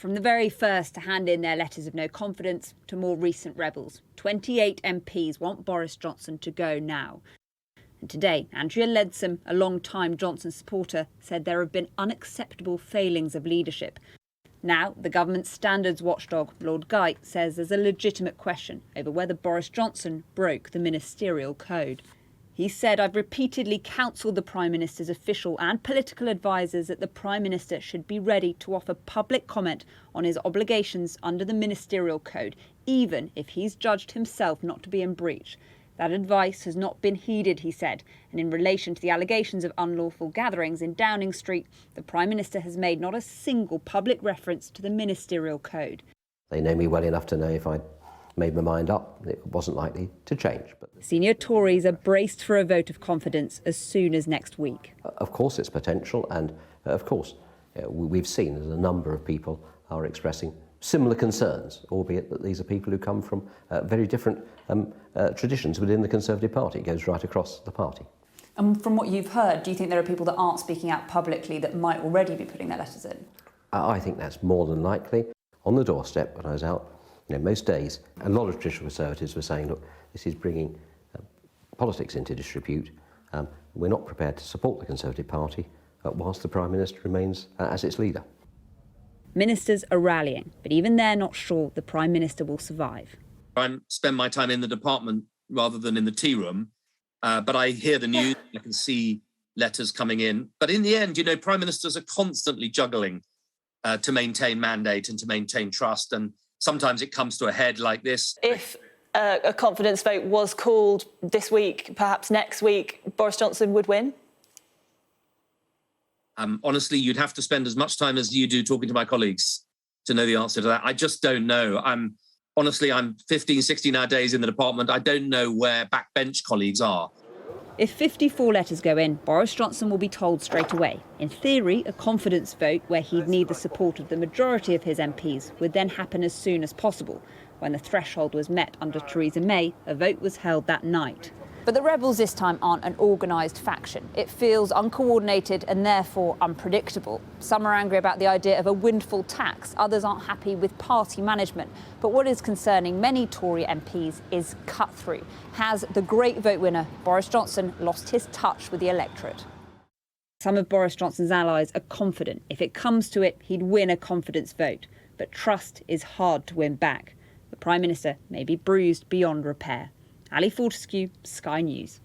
From the very first to hand in their letters of no confidence to more recent rebels, 28 MPs want Boris Johnson to go now. And today, Andrea Leadsom, a long-time Johnson supporter, said there have been unacceptable failings of leadership. Now, the government's standards watchdog, Lord Geidt, says there's a legitimate question over whether Boris Johnson broke the ministerial code. He said, "I've repeatedly counselled the Prime Minister's official and political advisers that the Prime Minister should be ready to offer public comment on his obligations under the ministerial code, even if he's judged himself not to be in breach. That advice has not been heeded," he said. And in relation to the allegations of unlawful gatherings in Downing Street, the Prime Minister has made not a single public reference to the ministerial code. They know me well enough to know if I'd made my mind up, it wasn't likely to change. But senior Tories are braced for a vote of confidence as soon as next week. Of course it's potential, and of course we've seen that a number of people are expressing similar concerns, albeit that these are people who come from very different traditions within the Conservative Party. It goes right across the party. And from what you've heard, do you think there are people that aren't speaking out publicly that might already be putting their letters in? I think that's more than likely. On the doorstep when I was out, most days, a lot of traditional Conservatives were saying, look, this is bringing politics into disrepute. We're not prepared to support the Conservative Party whilst the Prime Minister remains as its leader. Ministers are rallying, but even they're not sure the Prime Minister will survive. I spend my time in the department rather than in the tea room, but I hear the news, I can see letters coming in. But in the end, Prime Ministers are constantly juggling to maintain mandate and to maintain trust, and sometimes it comes to a head like this. If a confidence vote was called this week, perhaps next week, Boris Johnson would win? Honestly, you'd have to spend as much time as you do talking to my colleagues to know the answer to that. I just don't know. I'm 15, 16 hour days in the department. I don't know where backbench colleagues are. If 54 letters go in, Boris Johnson will be told straight away. In theory, a confidence vote where he'd need the support of the majority of his MPs would then happen as soon as possible. When the threshold was met under Theresa May, a vote was held that night. But the rebels this time aren't an organised faction. It feels uncoordinated and therefore unpredictable. Some are angry about the idea of a windfall tax. Others aren't happy with party management. But what is concerning many Tory MPs is cut-through. Has the great vote winner, Boris Johnson, lost his touch with the electorate? Some of Boris Johnson's allies are confident if it comes to it, he'd win a confidence vote. But trust is hard to win back. The Prime Minister may be bruised beyond repair. Ali Fortescue, Sky News.